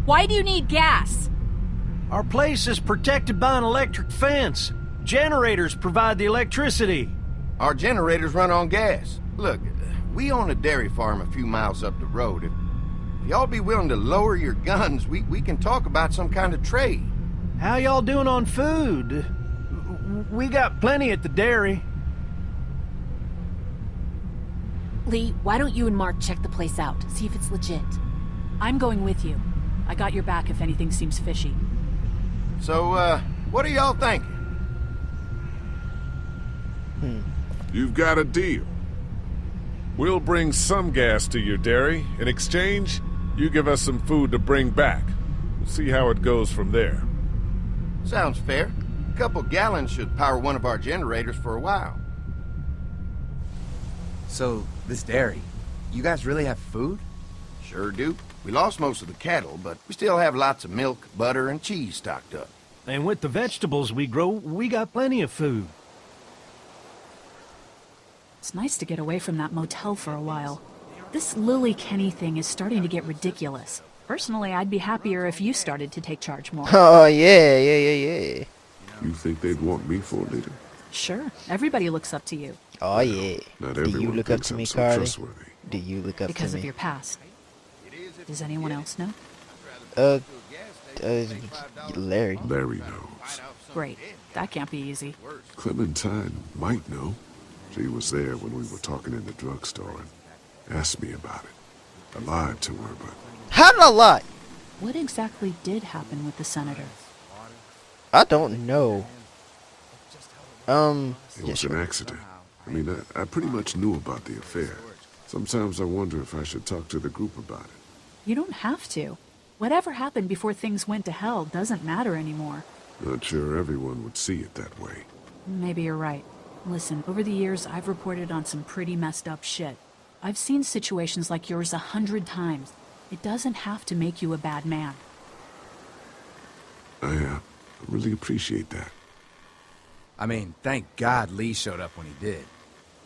Why do you need gas? Our place is protected by an electric fence. Generators provide the electricity. Our generators run on gas. Look, we own a dairy farm a few miles up the road. If y'all be willing to lower your guns, we can talk about some kind of trade. How y'all doing on food? We got plenty at the dairy. Lee, why don't you and Mark check the place out, see if it's legit? I'm going with you. I got your back if anything seems fishy. So, what are y'all thinking? You've got a deal. We'll bring some gas to your dairy. In exchange, you give us some food to bring back. We'll see how it goes from there. Sounds fair. A couple gallons should power one of our generators for a while. So, this dairy, you guys really have food? Sure do. We lost most of the cattle, but we still have lots of milk, butter, and cheese stocked up. And with the vegetables we grow, we got plenty of food. It's nice to get away from that motel for a while. This Lily Kenny thing is starting to get ridiculous. Personally, I'd be happier if you started to take charge more. Oh, yeah. You think they'd want me for a leader? Sure, everybody looks up to you. Oh, yeah. Not Do you everyone look up thinks to I'm me, so Carly? trustworthy. Do you look up Because to of me? your past. Does anyone else know? Larry. Larry knows. Great. That can't be easy. Clementine might know. She was there when we were talking in the drugstore and asked me about it. I lied to her, but How did I lie? What exactly did happen with the senator? I don't know. it was an accident. I mean, I pretty much knew about the affair. Sometimes I wonder if I should talk to the group about it. You don't have to. Whatever happened before things went to hell doesn't matter anymore. Not sure everyone would see it that way. Maybe you're right. Listen, over the years, I've reported on some pretty messed up shit. I've seen situations like yours 100 times. It doesn't have to make you a bad man. I really appreciate that. I mean, thank God Lee showed up when he did.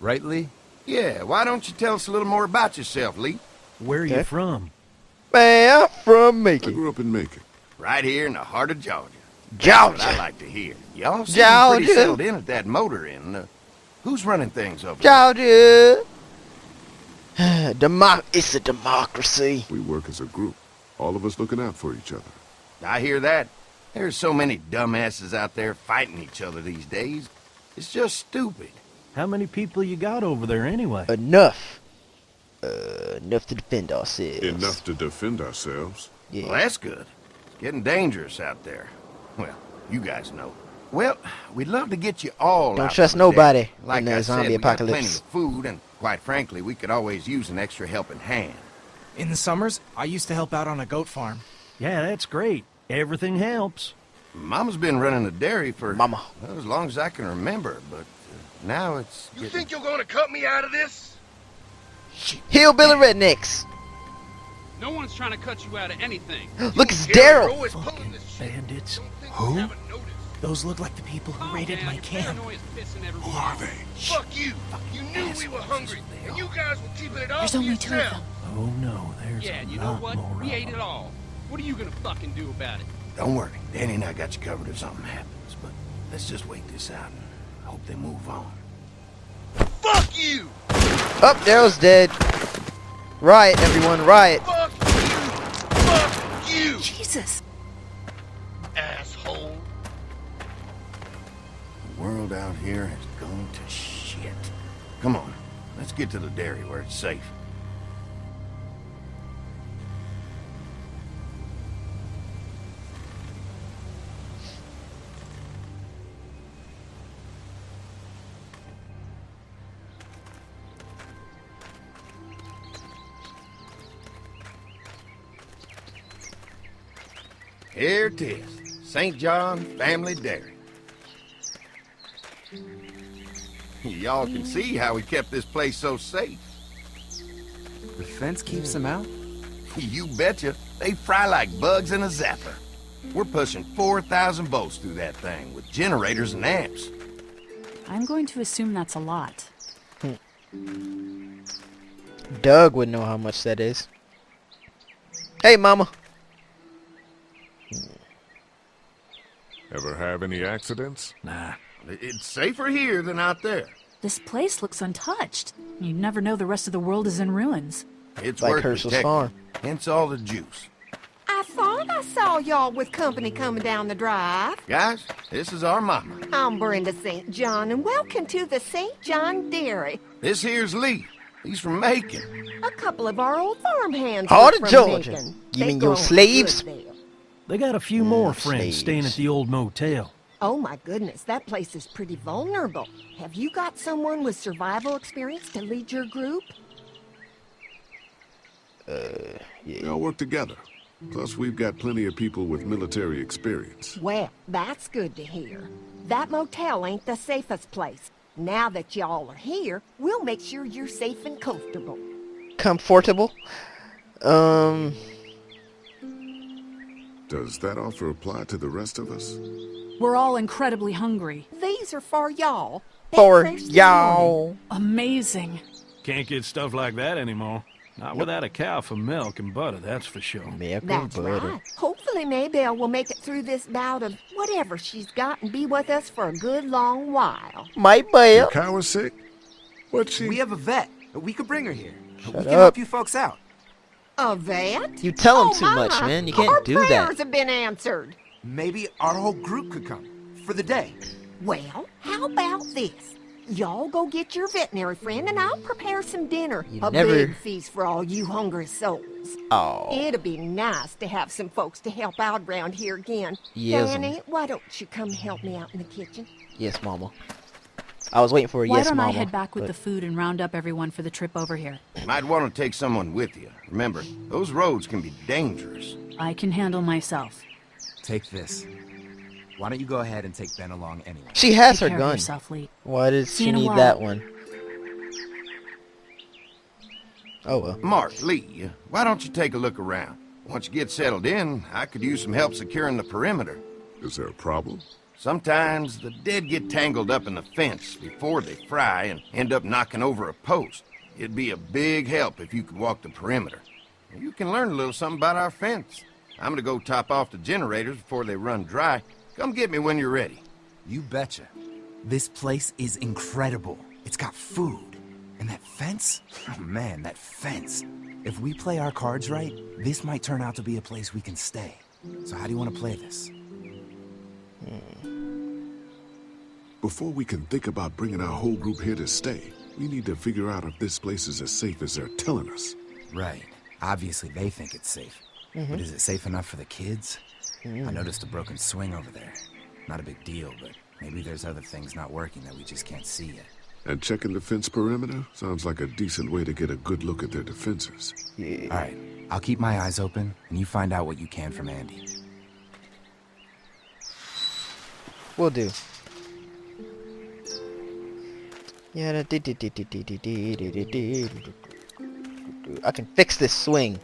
Right, Lee? Yeah, why don't you tell us a little more about yourself, Lee? Where are you from? Man, I'm from I Macon. grew up in Macon. Right here in the heart of Georgia. That's Georgia. what I like to hear. Y'all seem pretty Georgia. settled in at that motor inn. Who's running things over there? Georgia. It's a democracy. We work as a group, all of us looking out for each other. I hear that. There's so many dumbasses out there fighting each other these days. It's just stupid. How many people you got over there anyway? Enough. Enough to defend ourselves. Enough to defend ourselves. Yeah. Well, that's good. It's getting dangerous out there. Well, you guys know. Well, we'd love to get you all Don't out trust on deck. nobody Like in the I zombie said, we got apocalypse. plenty of food, and quite frankly, we could always use an extra helping hand. In the summers, I used to help out on a goat farm. Yeah, that's great. Everything helps. Mama's been running a dairy for Mama. well, as long as I can remember, but now it's You think you're gonna cut me out of this? Hillbilly rednecks. No one's trying to cut you out of anything. Look, it's You're Daryl. always pulling this shit. Bandits. Don't think Who? you haven't noticed. Those look like the people who raided my camp. Who are they? Fuck you. You knew we were hungry, and you guys were keeping it all There's to only 2 of yourself. them. Oh no, there's Yeah, a you know lot what? more We of ate it them. all. What are you gonna fucking do about it? Don't worry, Danny and I got you covered if something happens, but let's just wait this out and hope they move on. Fuck you. Up, Daryl's dead. Riot, everyone, riot. Fuck you. Fuck you. Jesus! Asshole. The world out here has gone to shit. Come on, let's get to the dairy where it's safe. Here it is, St. John Family Dairy. Y'all can see how we kept this place so safe. The fence keeps them out? You betcha. They fry like bugs in a zapper. We're pushing 4,000 volts through that thing with generators and amps. I'm going to assume that's a lot. Doug would know how much that is. Hey, mama. Ever have any accidents? Nah. It's safer here than out there. This place looks untouched. You never know the rest of the world is in ruins. It's Like worth Herschel's protecting. farm. Hence all the juice. I thought I saw y'all with company coming down the drive. Guys, this is our mama. I'm Brenda St. John, and welcome to the St. John Dairy. This here's Lee. He's from Macon. A couple of our old farmhands All were the from Georgia. Macon. You They mean your grown slaves? good there. They got a few more friends staying slaves. at the old motel. Oh my goodness, that place is pretty vulnerable. Have you got someone with survival experience to lead your group? We all work together. Plus, we've got plenty of people with military experience. Well, that's good to hear. That motel ain't the safest place. Now that y'all are here, we'll make sure you're safe and comfortable. Comfortable. Does that offer apply to the rest of us? We're all incredibly hungry. These are for y'all. For Fresh this morning. y'all. Amazing. Can't get stuff like that anymore. Not without a cow for milk and butter, that's for sure. Milk and That's butter. right. Hopefully Maybelle will make it through this bout of whatever she's got and be with us for a good long while. My Your bell. cow is sick? What's she? We have a vet. We could bring her here. We can up. help you folks out. A vet? You tell him Oh, too my. much, man. You Our can't do prayers that. have been answered. Maybe our whole group could come for the day. Well, how about this? Y'all go get your veterinary friend and I'll prepare some dinner. You A never- big feast for all you hungry souls. Oh. It'd be nice to have some folks to help out around here again. Yes. Danny, why don't you come help me out in the kitchen? Yes, mama. I was waiting for a Why yes, don't mama. I head back with but- the food and round up everyone for the trip over here? Might want to take someone with you. Remember, those roads can be dangerous. I can handle myself. Take this. Why don't you go ahead and take Ben along anyway? She has Take her care of gun. yourself, Lee. Why does See she you in a need while. that one? Oh well. Mark, Lee, why don't you take a look around? Once you get settled in, I could use some help securing the perimeter. Is there a problem? Sometimes the dead get tangled up in the fence before they fry and end up knocking over a post. It'd be a big help if you could walk the perimeter. You can learn a little something about our fence. I'm gonna go top off the generators before they run dry. Come get me when you're ready. You betcha. This place is incredible. It's got food. And that fence? Oh man, that fence. If we play our cards right, this might turn out to be a place we can stay. So how do you want to play this? Before we can think about bringing our whole group here to stay, we need to figure out if this place is as safe as they're telling us. Right. Obviously they think it's safe. But is it safe enough for the kids? I noticed a broken swing over there. Not a big deal, but maybe there's other things not working that we just can't see yet. And checking the fence perimeter sounds like a decent way to get a good look at their defenses. Yeah. All right. I'll keep my eyes open, and you find out what you can from Andy. Will do. Yeah. I can fix this swing.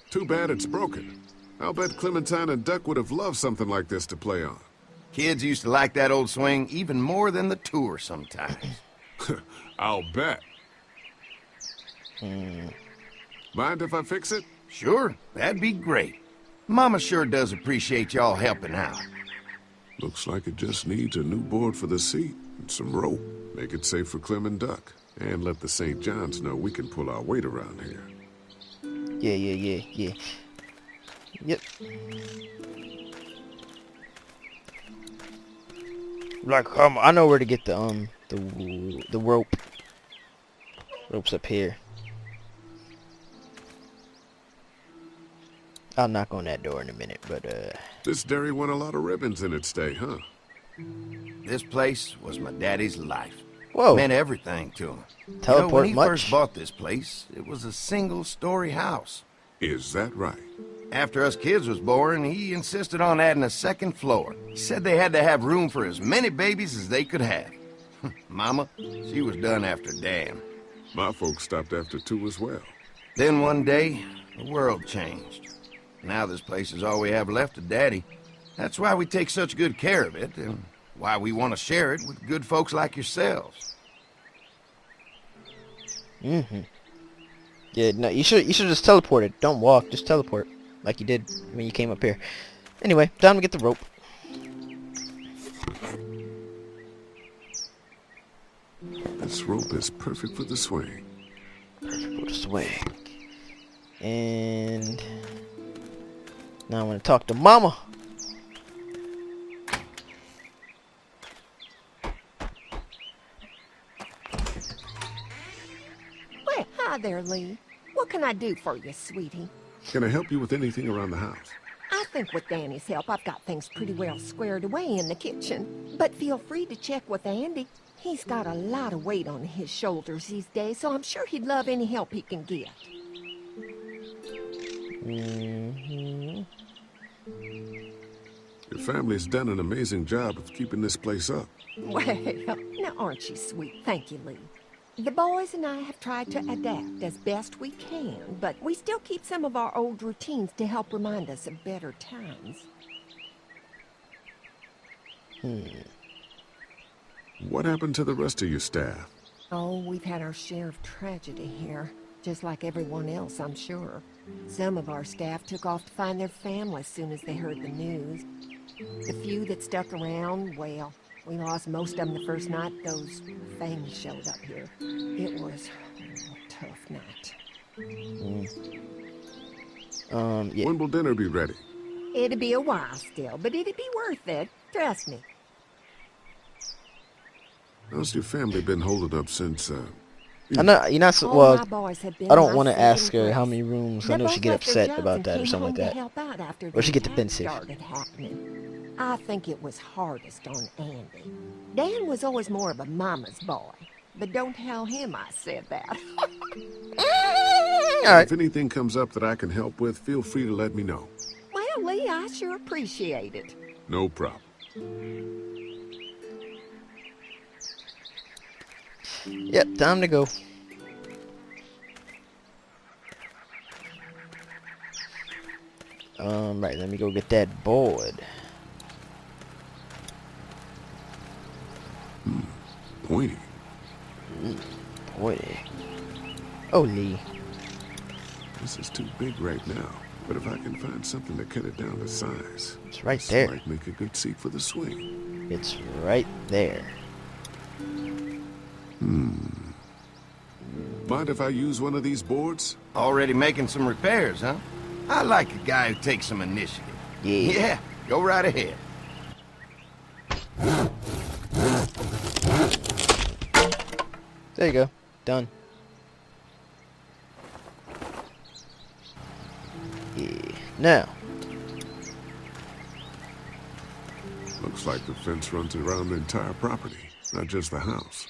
Too bad it's broken. I'll bet Clementine and Duck would have loved something like this to play on. Kids used to like that old swing even more than the tour sometimes. I'll bet. Mind if I fix it? Sure, that'd be great. Mama sure does appreciate y'all helping out. Looks like it just needs a new board for the seat and some rope. Make it safe for Clem and Duck. And let the St. John's know we can pull our weight around here. Yeah. Yep. Like, I know where to get the rope. Rope's up here. I'll knock on that door in a minute, but This dairy won a lot of ribbons in its day, huh? This place was my daddy's life. whoa. Meant everything to him. Teleport when he much? first bought this place, it was a single-story house. Is that right? After us kids was born, he insisted on adding a second floor. He said they had to have room for as many babies as they could have. Mama, she was done after Dan. My folks stopped after 2 as well. Then one day, the world changed. Now this place is all we have left of Daddy. That's why we take such good care of it, and why we want to share it with good folks like yourselves. Yeah, Yeah, no, you should just teleport it. Don't walk, just teleport. Like you did when you came up here. Anyway, time to get the rope. This rope is perfect for the swing. Perfect for the swing. And now I want to talk to Mama. Well, hi there, Lee. What can I do for you, sweetie? Can I help you with anything around the house? I think with Danny's help, I've got things pretty well squared away in the kitchen. But feel free to check with Andy. He's got a lot of weight on his shoulders these days, so I'm sure he'd love any help he can get. Your family's done an amazing job of keeping this place up. Well, now aren't you sweet? Thank you, Lee. The boys and I have tried to adapt as best we can, but we still keep some of our old routines to help remind us of better times. What happened to the rest of your staff? Oh, we've had our share of tragedy here, just like everyone else, I'm sure. Some of our staff took off to find their families as soon as they heard the news. The few that stuck around, well, we lost most of them the first night those things showed up here. It was a tough night. Yeah. When will dinner be ready? It'll be a while still, but it'll be worth it. Trust me. How's your family been holding up since, I know you're not so, All well. my boys have been I don't my want to saving ask her grace. how many rooms. They I know both she get left their upset jobs about and that or came something home like to that. help out after Or the she get attack defensive. started happening. I think it was hardest on Andy. Dan was always more of a mama's boy, but don't tell him I said that. All right. If anything comes up that I can help with, feel free to let me know. Well, Lee, I sure appreciate it. No problem. Yep, time to go. Right, let me go get that board. Pointy. Pointy. Oh, Lee. This is too big right now, but if I can find something to cut it down to size, It's right this there. might make a good seat for the swing. It's right there. Mind if I use one of these boards? Already making some repairs, huh? I like a guy who takes some initiative. Yeah. Yeah, go right ahead. There you go. Done. Yeah. Now. Looks like the fence runs around the entire property, not just the house.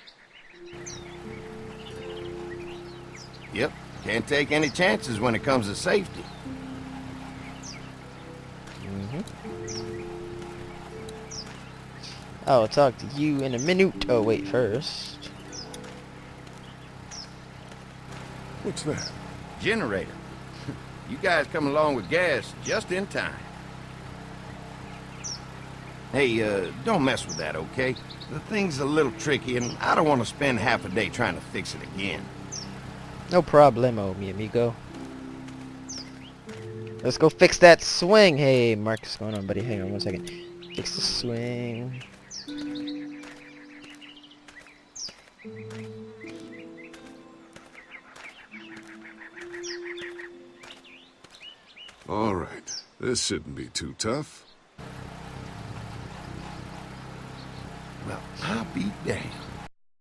Yep, can't take any chances when it comes to safety. I'll talk to you in a minute. Oh, wait, first. What's that? Generator. You guys come along with gas just in time. Hey, don't mess with that, okay? The thing's a little tricky, and I don't want to spend half a day trying to fix it again. No problemo, mi amigo. Let's go fix that swing. Hey, Mark, what's going on, buddy? Hang on one second. Fix the swing. All right, this shouldn't be too tough. Well, I'll be damned.